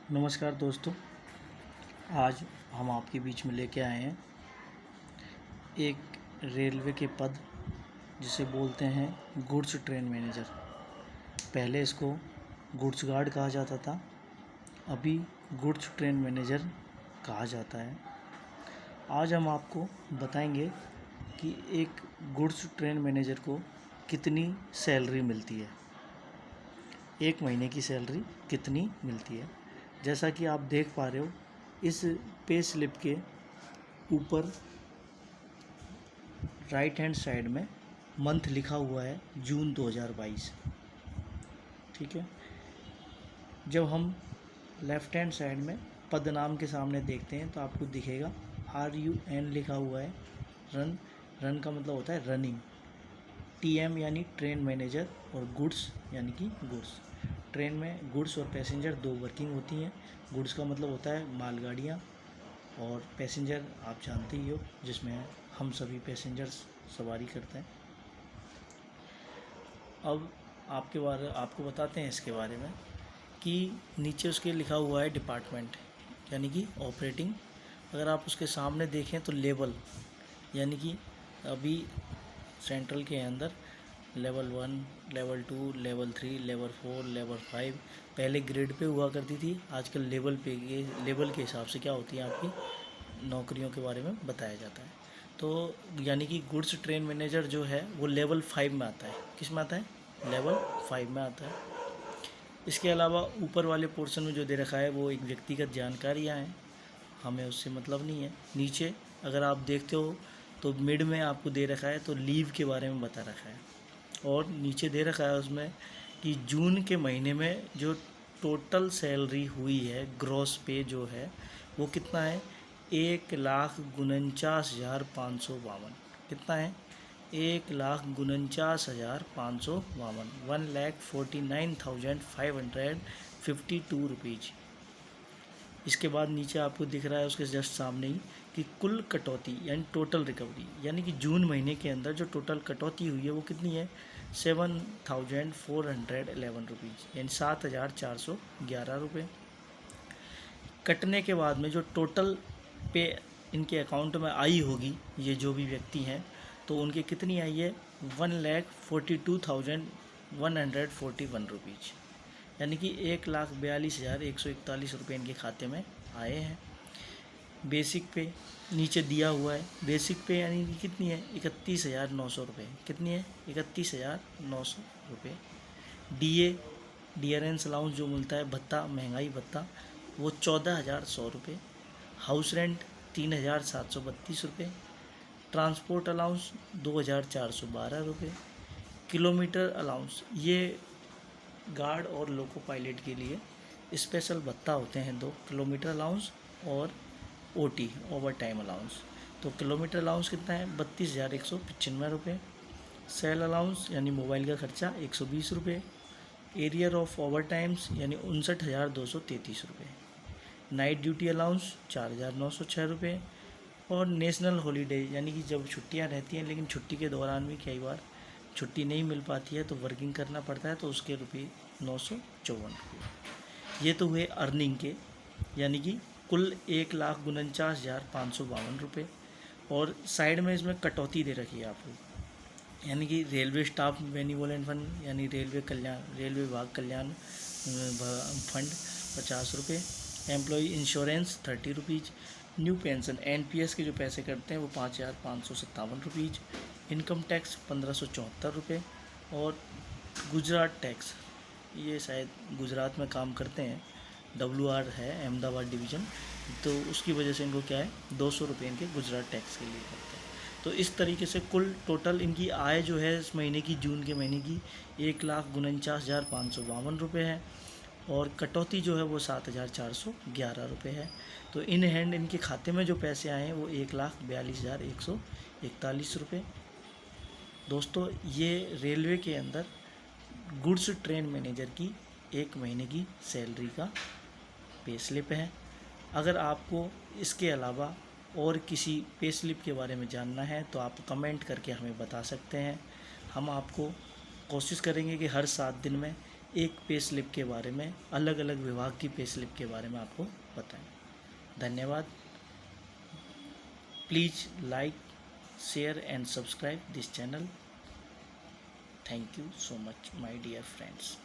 नमस्कार दोस्तों, आज हम आपके बीच में लेके आए हैं एक रेलवे के पद जिसे बोलते हैं गुड्स ट्रेन मैनेजर। पहले इसको गुड्स गार्ड कहा जाता था, अभी गुड्स ट्रेन मैनेजर कहा जाता है। आज हम आपको बताएंगे कि एक गुड्स ट्रेन मैनेजर को कितनी सैलरी मिलती है, एक महीने की सैलरी कितनी मिलती है। जैसा कि आप देख पा रहे हो, इस पे स्लिप के ऊपर राइट हैंड साइड में मंथ लिखा हुआ है जून 2022। ठीक है। जब हम लेफ्ट हैंड साइड में पद नाम के सामने देखते हैं तो आपको दिखेगा RUN लिखा हुआ है। रन का मतलब होता है रनिंग। TM यानी ट्रेन मैनेजर और गुड्स यानी कि गुड्स। ट्रेन में गुड्स और पैसेंजर दो वर्किंग होती हैं। गुड्स का मतलब होता है मालगाड़ियाँ, और पैसेंजर आप जानते ही हो जिसमें हम सभी पैसेंजर्स सवारी करते हैं। अब आपको बताते हैं इसके बारे में कि नीचे उसके लिखा हुआ है डिपार्टमेंट यानी कि ऑपरेटिंग। अगर आप उसके सामने देखें तो लेवल यानी कि अभी सेंट्रल के अंदर level 1, level 2, level 3, level 4, level 5 पहले ग्रेड पे हुआ करती थी। आजकल लेवल के हिसाब से क्या होती है आपकी नौकरियों के बारे में बताया जाता है। तो यानी कि गुड्स ट्रेन मैनेजर जो है वो लेवल 5 में आता है। किस में आता है? लेवल 5 में आता है। इसके अलावा ऊपर वाले पोर्शन में जो दे रखा है वो एक व्यक्तिगत जानकारियाँ हैं, हमें उससे मतलब नहीं है। नीचे अगर आप देखते हो तो मिड में आपको दे रखा है तो लीव के बारे में बता रखा है, और नीचे दे रखा है उसमें कि जून के महीने में जो टोटल सैलरी हुई है, ग्रॉस पे जो है वो कितना है? 1,49,552। कितना है? 1,49,552, 1,49,552 रुपीज़। इसके बाद नीचे आपको दिख रहा है उसके जस्ट सामने ही कि कुल कटौती यानी टोटल रिकवरी, यानी कि जून महीने के अंदर जो टोटल कटौती हुई है वो कितनी है? 7,411 रुपीज़, यानी 7,411 रुपये। कटने के बाद में जो टोटल पे इनके अकाउंट में आई होगी, ये जो भी व्यक्ति हैं, तो उनके कितनी आई है? 1,42,141 रुपीज़, यानी कि 1,42,141 रुपये इनके खाते में आए हैं। बेसिक पे नीचे दिया हुआ है, बेसिक पे यानी कि कितनी है? 31,900 रुपये। कितनी है? 31,900 रुपये। डियरेंस अलाउंस जो मिलता है, भत्ता, महंगाई भत्ता, वो 14,100 रुपये। हाउस रेंट 3,732 रुपये। ट्रांसपोर्ट अलाउंस 2,412 रुपये। किलोमीटर अलाउंस, ये गार्ड और लोको पायलट के लिए स्पेशल भत्ता होते हैं दो, किलोमीटर अलाउंस और OT ओवर टाइम अलाउंस। तो किलोमीटर अलाउंस कितना है? 32,195 रुपये। सेल अलाउंस यानी मोबाइल का खर्चा 120 रुपये। एरियर ऑफ ओवर टाइम्स यानी 59,233 रुपये। नाइट ड्यूटी अलाउंस 4,906 रुपये। और नेशनल हॉलीडे यानी कि जब छुट्टियां रहती हैं लेकिन छुट्टी के दौरान भी कई बार छुट्टी नहीं मिल पाती है तो वर्किंग करना पड़ता है, तो उसके रुपये 954 रुपये। ये तो हुए अर्निंग के, यानी कि कुल 1,49,552 रुपये। और साइड में इसमें कटौती दे रखी है आपको, यानी कि रेलवे स्टाफ बेनिवोलेंट फंड यानी रेलवे विभाग कल्याण फंड 50 रुपये। Employee insurance 30 rupees. New pension NPS के जो पैसे करते हैं वो 5,557 रुपीज़। इनकम टैक्स 1,574 रुपये। और गुजरात टैक्स, ये शायद गुजरात में काम करते हैं, WR है अहमदाबाद डिवीज़न, तो उसकी वजह से इनको क्या है 200 रुपये इनके गुजरात टैक्स के लिए करते हैं। तो इस तरीके से कुल टोटल इनकी आय जो है इस महीने की, जून के महीने की 1,49,552 रुपये है, और कटौती जो है वो 7,411 रुपये है। तो इन हैंड इनके खाते में जो पैसे आए हैं वो 1,42,141 रुपये। दोस्तों, ये रेलवे के अंदर गुड्स ट्रेन मैनेजर की एक महीने की सैलरी का पे स्लिप है। अगर आपको इसके अलावा और किसी पे स्लिप के बारे में जानना है तो आप कमेंट करके हमें बता सकते हैं। हम आपको कोशिश करेंगे कि हर 7 दिन में एक पे स्लिप के बारे में, अलग अलग विभाग की पे स्लिप के बारे में आपको बताएं। धन्यवाद। Please like, share and subscribe this channel. Thank you so much my dear friends.